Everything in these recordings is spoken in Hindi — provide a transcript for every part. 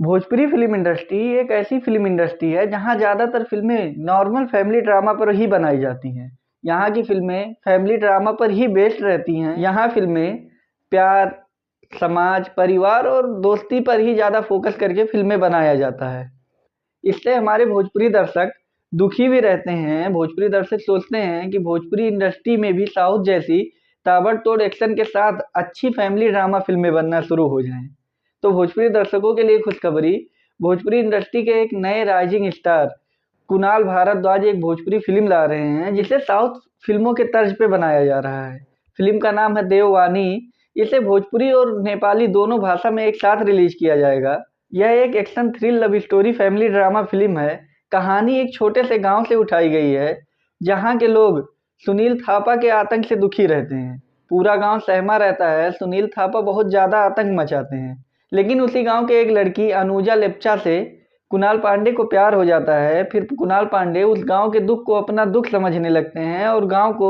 भोजपुरी फिल्म इंडस्ट्री एक ऐसी फिल्म इंडस्ट्री है जहां ज़्यादातर फिल्में नॉर्मल फैमिली ड्रामा पर ही बनाई जाती हैं। यहाँ की फिल्में फैमिली ड्रामा पर ही बेस्ड रहती हैं। यहाँ फिल्में प्यार, समाज, परिवार और दोस्ती पर ही ज़्यादा फोकस करके फिल्में बनाया जाता है। इससे हमारे भोजपुरी दर्शक दुखी भी रहते हैं। भोजपुरी दर्शक सोचते हैं कि भोजपुरी इंडस्ट्री में भी साउथ जैसी ताबड़तोड़ एक्शन के साथ अच्छी फैमिली ड्रामा फिल्में बनना शुरू हो जाएं। तो भोजपुरी दर्शकों के लिए खुशखबरी, भोजपुरी इंडस्ट्री के एक नए राइजिंग स्टार कुणाल भारद्वाज एक भोजपुरी फिल्म ला रहे हैं जिसे साउथ फिल्मों के तर्ज पे बनाया जा रहा है। फिल्म का नाम है देववानी। इसे भोजपुरी और नेपाली दोनों भाषा में एक साथ रिलीज किया जाएगा। यह एक action thrill love story family drama film है। कहानी एक छोटे से गांव से उठाई गई है जहां के लोग सुनील थापा के आतंक से दुखी रहते हैं। पूरा गांव सहमा रहता है। सुनील थापा बहुत ज्यादा आतंक मचाते हैं, लेकिन उसी गांव के एक लड़की अनुजा लेप्चा से कुणाल पांडे को प्यार हो जाता है। फिर कुणाल पांडे उस गांव के दुख को अपना दुख समझने लगते हैं और गांव को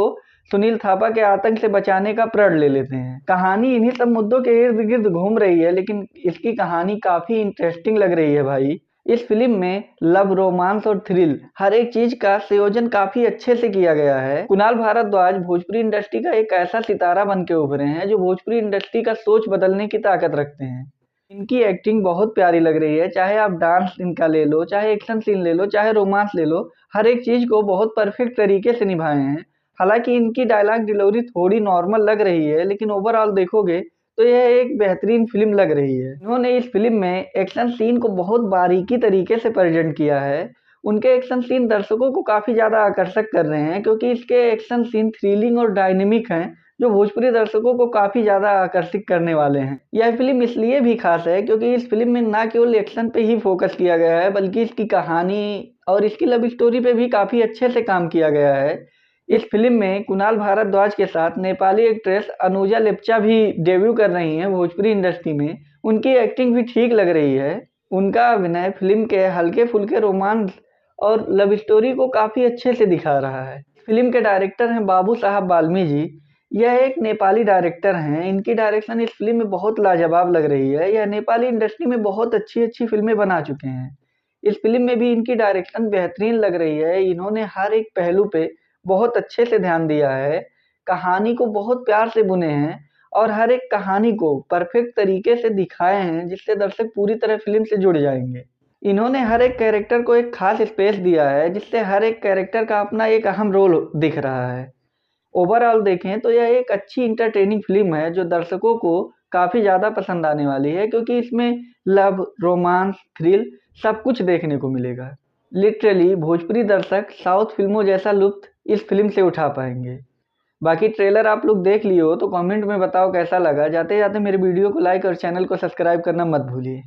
सुनील थापा के आतंक से बचाने का प्रण ले लेते हैं। कहानी इन्हीं सब मुद्दों के इर्द गिर्द घूम रही है, लेकिन इसकी कहानी काफी इंटरेस्टिंग लग रही है भाई। इस फिल्म में लव, रोमांस और थ्रिल हर एक चीज का संयोजन काफी अच्छे से किया गया है। कुणाल भारद्वाज भोजपुरी इंडस्ट्री का एक ऐसा सितारा बन के उभरे हैं जो भोजपुरी इंडस्ट्री का सोच बदलने की ताकत रखते हैं। इनकी एक्टिंग बहुत प्यारी लग रही है। चाहे आप डांस इनका ले लो, चाहे एक्शन सीन ले लो, चाहे रोमांस ले लो, हर एक चीज को बहुत परफेक्ट तरीके से निभाए हैं। हालांकि इनकी डायलॉग डिलीवरी थोड़ी नॉर्मल लग रही है, लेकिन ओवरऑल देखोगे तो यह एक बेहतरीन फिल्म लग रही है। इन्होंने इस फिल्म में एक्शन सीन को बहुत बारीकी तरीके से प्रेजेंट किया है। उनके एक्शन सीन दर्शकों को काफी ज्यादा आकर्षक कर रहे हैं, क्योंकि इसके एक्शन सीन थ्रिलिंग और डायनेमिक हैं, जो भोजपुरी दर्शकों को काफी ज्यादा आकर्षित करने वाले हैं। यह फिल्म इसलिए भी खास है क्योंकि इस फिल्म में न केवल एक्शन पे ही फोकस किया गया है, बल्कि इसकी कहानी और इसकी लव स्टोरी पे भी काफी अच्छे से काम किया गया है। इस फिल्म में कुणाल भारद्वाज के साथ नेपाली एक्ट्रेस अनुजा लेप्चा भी डेब्यू कर रही हैं भोजपुरी इंडस्ट्री में। उनकी एक्टिंग भी ठीक लग रही है। उनका अभिनय फिल्म के हल्के फुल्के रोमांस और लव स्टोरी को काफी अच्छे से दिखा रहा है। फिल्म के डायरेक्टर हैं बाबू साहब बाल्मी जी। यह एक नेपाली डायरेक्टर हैं। इनकी डायरेक्शन इस फिल्म में बहुत लाजवाब लग रही है। यह नेपाली इंडस्ट्री में बहुत अच्छी अच्छी फिल्में बना चुके हैं। इस फिल्म में भी इनकी डायरेक्शन बेहतरीन लग रही है। इन्होंने हर एक पहलू पे बहुत अच्छे से ध्यान दिया है। कहानी को बहुत प्यार से बुने हैं और हर एक कहानी को परफेक्ट तरीके से दिखाए हैं, जिससे दर्शक पूरी तरह फिल्म से जुड़ जाएंगे। इन्होंने हर एक कैरेक्टर को एक खास स्पेस दिया है, जिससे हर एक कैरेक्टर का अपना एक अहम रोल दिख रहा है। ओवरऑल देखें तो यह एक अच्छी इंटरटेनिंग फिल्म है जो दर्शकों को काफी ज्यादा पसंद आने वाली है, क्योंकि इसमें लव, रोमांस, थ्रिल सब कुछ देखने को मिलेगा। लिटरली भोजपुरी दर्शक साउथ फिल्मों जैसा लुत्फ इस फिल्म से उठा पाएंगे। बाकी ट्रेलर आप लोग देख लियो तो कमेंट में बताओ कैसा लगा। जाते जाते मेरे वीडियो को लाइक और चैनल को सब्सक्राइब करना मत भूलिए।